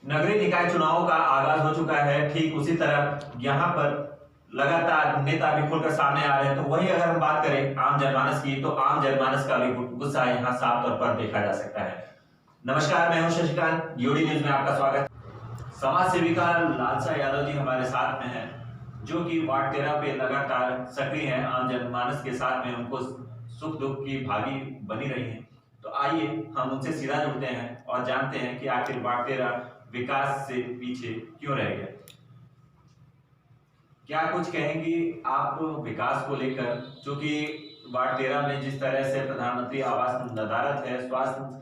नगरीय निकाय चुनावों का आगाज हो चुका है। ठीक उसी तरह यहाँ पर लगातार नेता भी खुलकर सामने आ रहे हैं। तो वही अगर हम बात करें आम जनमानस की, तो आम जनमानस का भी गुस्सा यहाँ साफ तौर पर देखा जा सकता है। नमस्कार, मैं हूं शशिकांत, यूडी न्यूज में आपका स्वागत। समाज सेविका लालसा यादव जी हमारे साथ में हैं, जो कि वार्ड 13 पे लगातार सक्रिय हैं, आम जनमानस के साथ में उनको सुख दुख की भागी बनी रही हैं। तो आइए हम उनसे सीधा जुड़ते हैं और जानते हैं कि आखिर वार्ड 13 विकास से पीछे क्यों रह गया। क्या कुछ कहेंगी आप विकास को लेकर, क्योंकि वार्ड 13 में जिस तरह से प्रधानमंत्री आवास नदारत है, स्वास्थ्य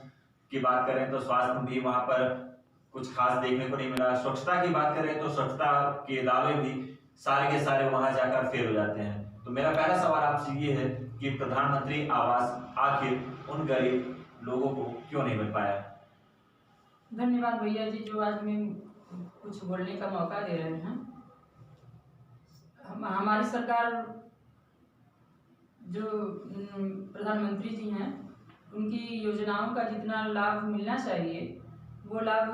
की बात करें तो स्वास्थ्य भी वहां पर कुछ खास देखने को नहीं मिला। स्वच्छता की बात करें तो स्वच्छता के दावे भी सारे के सारे वहां जाकर फेल हो जाते हैं। तो मेरा पहला सवाल आपसे ये है कि प्रधानमंत्री आवास आखिर उन गरीब लोगों को क्यों नहीं मिल पाया। धन्यवाद भैया जी, जो आज में कुछ बोलने का मौका दे रहे हैं। हमारी सरकार जो प्रधानमंत्री जी हैं, उनकी योजनाओं का जितना लाभ मिलना चाहिए वो लाभ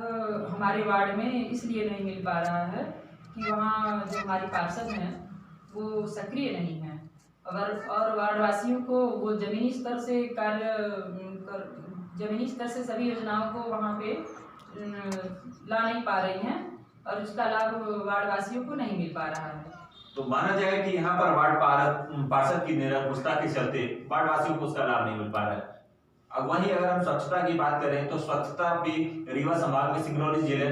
हमारे वार्ड में इसलिए नहीं मिल पा रहा है कि वहाँ जो हमारी पार्षद हैं वो सक्रिय नहीं हैं। और वार्डवासियों को वो ज़मीनी स्तर से सभी योजनाओं को वहाँ पे ला नहीं पा रही हैं और उसका लाभ वार्डवासियों को नहीं मिल पा रहा है। तो माना जाए कि यहाँ पर वार्ड पार्षद की निरंकुशता के चलते वार्डवासियों को उसका लाभ नहीं मिल पा रहा है। अब वहीं अगर हम स्वच्छता की बात करें तो स्वच्छता भी रीवा संभाग में सिंगरौली जिले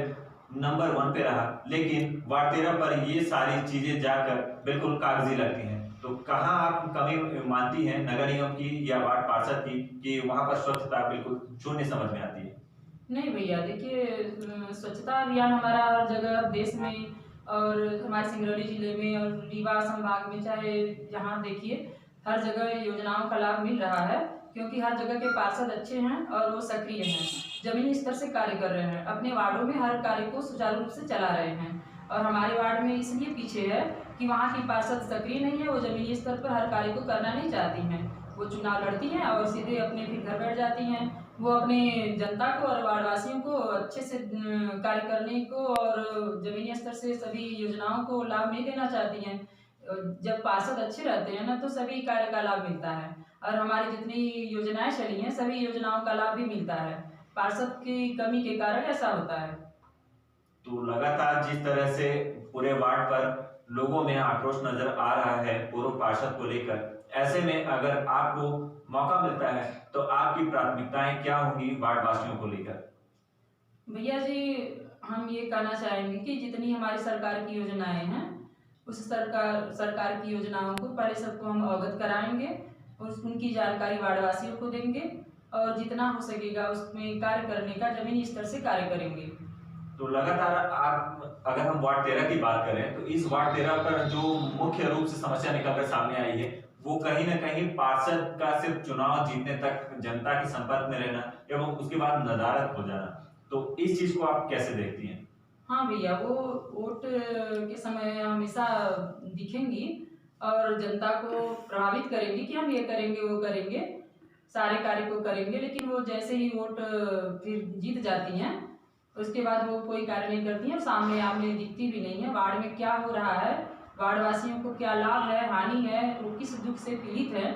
नंबर 1 पे रहा, लेकिन वार्ड 13 पर ये सारी चीजें जाकर बिल्कुल कागजी लगती हैं। तो कहाँ आप कमी मानती हैं नगर निगम की या वार्ड पार्षद की कि वहां पर स्वच्छता बिल्कुल शून्य समझ में आती है। नहीं भैया, देखिए, स्वच्छता अभियान हमारा हर जगह देश में और हमारे सिंगरौली जिले में और रीवा संभाग में, चाहे जहाँ देखिए, हर जगह योजनाओं का लाभ मिल रहा है, क्योंकि हर जगह के पार्षद अच्छे हैं और वो सक्रिय हैं, जमीनी स्तर से कार्य कर रहे हैं, अपने वार्डों में हर कार्य को सुचारू रूप से चला रहे हैं। और हमारे वार्ड में इसलिए पीछे है कि वहाँ की पार्षद सक्रिय नहीं है, वो जमीनी स्तर पर हर कार्य को करना नहीं चाहती हैं। वो चुनाव लड़ती हैं और सीधे अपने फिर घर बैठ जाती हैं। वो अपने जनता को और वार्डवासियों को अच्छे से कार्य करने को और जमीनी स्तर से सभी योजनाओं को लाभ नहीं देना चाहती हैं। जब पार्षद अच्छे रहते हैं ना, तो सभी कार्य का लाभ मिलता है और हमारी जितनी योजनाएं चली हैं सभी योजनाओं का लाभ भी मिलता है। पार्षद की कमी के कारण ऐसा होता है। तो लगातार जिस तरह से पूरे वार्ड पर लोगों में आक्रोश नजर आ रहा है पूर्व पार्षद को लेकर, ऐसे में अगर आपको मौका मिलता है तो आपकी प्राथमिकताएं क्या होंगी वार्ड वासियों को लेकर। भैया जी, हम ये कहना चाहेंगे कि जितनी हमारी सरकार की योजनाएं हैं, उस सरकार की योजनाओं को पहले सबको हम अवगत कराएंगे और उनकी जानकारी वार्डवासियों को देंगे और जितना हो सकेगा उसमें कार्य करने का जमीनी स्तर से कार्य करेंगे। तो लगातार आप अगर हम वार्ड 13 की बात करें तो इस वार्ड 13 पर जो मुख्य रूप से समस्या निकलकर सामने आई है वो कहीं ना कहीं पार्षद का सिर्फ चुनाव जीतने तक जनता के संपर्क में रहना एवं उसके बाद नदारत हो जाना। तो इस चीज को आप कैसे देखती हैं। हाँ भैया, वो वोट के समय हमेशा दिखेंगी और जनता को प्रभावित करेंगी कि हम ये करेंगे वो करेंगे, सारे कार्य को करेंगे, लेकिन वो जैसे ही वोट फिर जीत जाती हैं उसके बाद वो कोई कार्य नहीं करती हैं, सामने आमने दिखती भी नहीं है। वार्ड में क्या हो रहा है, वार्डवासियों को क्या लाभ है, हानि है, वो किस दुख से पीड़ित है,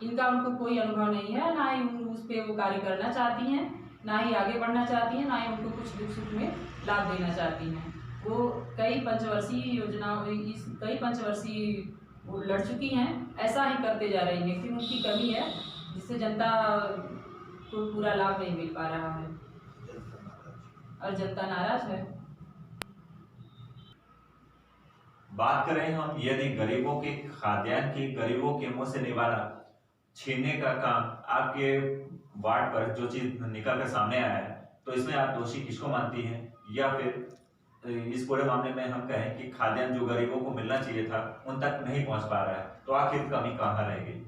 इनका उनको कोई अनुभव नहीं है। ना ही उस पर वो कार्य करना चाहती हैं, ना ही आगे बढ़ना चाहती हैं, ना ही उनको कुछ दुख सुख में लाभ देना चाहती हैं। वो कई पंचवर्षीय वो लड़ चुकी हैं, ऐसा ही करते जा रही हैं। फिर उनकी कमी है जिससे जनता को पूरा लाभ नहीं मिल पा रहा है और जनता नाराज है। बात करें हम यदि गरीबों के खाद्यान्न की, गरीबों के मुंह से निवाला छीनने का काम आपके वार्ड पर जो चीज निकल कर सामने आया है, तो इसमें आप दोषी किसको मानती हैं, या फिर इस पूरे मामले में हम कहें कि खाद्यान्न जो गरीबों को मिलना चाहिए था उन तक नहीं पहुंच पा रहा है, तो आखिर कमी कहाँ रह गई।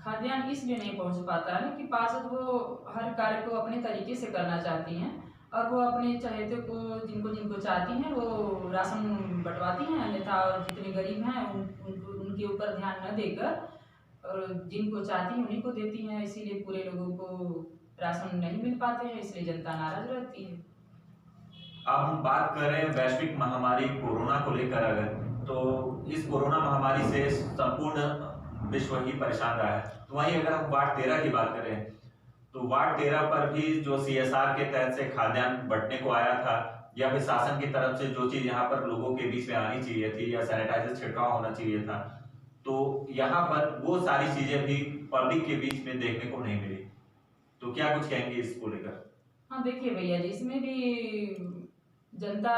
खाद्यान्न इसलिए नहीं पहुंच पाता है कि पार्षद वो हर कार्य को अपने तरीके से करना चाहती हैं और वो अपने चहेते को जिनको जिनको चाहती हैं वो राशन बंटवाती हैं, अन्यथा और जितने गरीब हैं उनके ऊपर ध्यान न देकर और जिनको चाहती हैं उन्हीं को देती हैं। इसीलिए पूरे लोगों को राशन नहीं मिल पाते हैं, इसलिए जनता नाराज रहती है। अब हम बात करें वैश्विक महामारी कोरोना को लेकर, अगर तो इस कोरोना महामारी से संपूर्ण विश्व ही परेशान रहा है। तो वहीं अगर हम वार्ड 13 की बात करें तो वार्ड 13 पर भी जो CSR के तहत से खाद्यान्न बंटने को आया था, या फिर शासन की तरफ से जो चीज यहाँ पर लोगों के बीच में आनी चाहिए थी, या सैनिटाइजर छिड़काव होना चाहिए था, तो यहाँ पर वो सारी चीजें भी पब्लिक के बीच में देखने को नहीं मिली। तो क्या कुछ कहेंगे इसको लेकर? हाँ देखिए भैया जी, इसमें भी जनता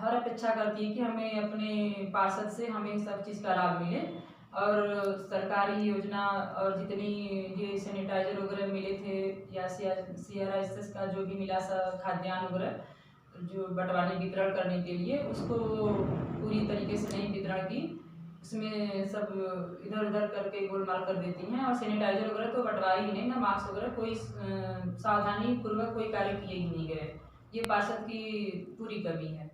हर अपेक्षा करती है कि हमें अपने पार्षद से हमें सब चीज़ का लाभ मिले, और सरकारी योजना और जितनी ये सैनिटाइजर वगैरह मिले थे या CRS का जो भी मिला खाद्यान्न वगैरह जो बंटवाने वितरण करने के लिए, उसको पूरी तरीके से नहीं वितरण की। उसमें सब इधर उधर करके गोलमाल कर देती हैं, और सैनिटाइजर वगैरह तो बंटवा ही नहीं, ना मास्क वगैरह कोई सावधानी पूर्वक कोई कार्य किए ही नहीं गए। ये पार्षद की पूरी कमी है।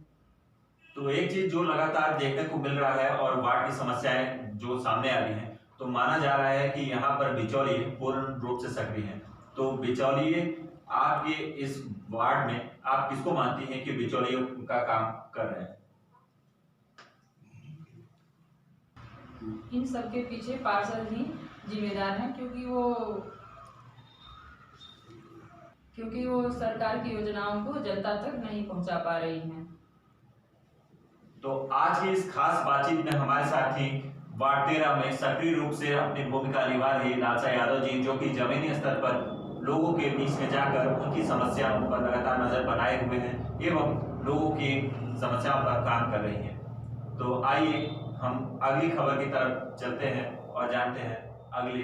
तो एक चीज जो लगातार देखने को मिल रहा है और वार्ड की समस्याएं जो सामने आ रही हैं, तो माना जा रहा है कि यहाँ पर बिचौलिए पूर्ण रूप से सक्रिय हैं। तो बिचौलिए आपके इस वार्ड में आप किसको मानती हैं कि बिचौलिए का काम कर रहे हैं? इन सब के पीछे पार्षद ही जिम्मेदार हैं, क्योंकि वो सरकार की योजनाओं को जनता तक नहीं पहुंचा पा रही हैं। तो आज की इस खास बातचीत में हमारे साथ थी वार्ड 13 में सक्रिय रूप से अपनी भूमिका निभा रही लालसा यादव जी, जो कि जमीनी स्तर पर लोगों के बीच में जाकर उनकी समस्याओं पर लगातार नजर बनाए हुए हैं एवं लोगों की समस्याओं पर काम कर रही हैं। तो आइए हम अगली खबर की तरफ चलते हैं और जानते हैं अगले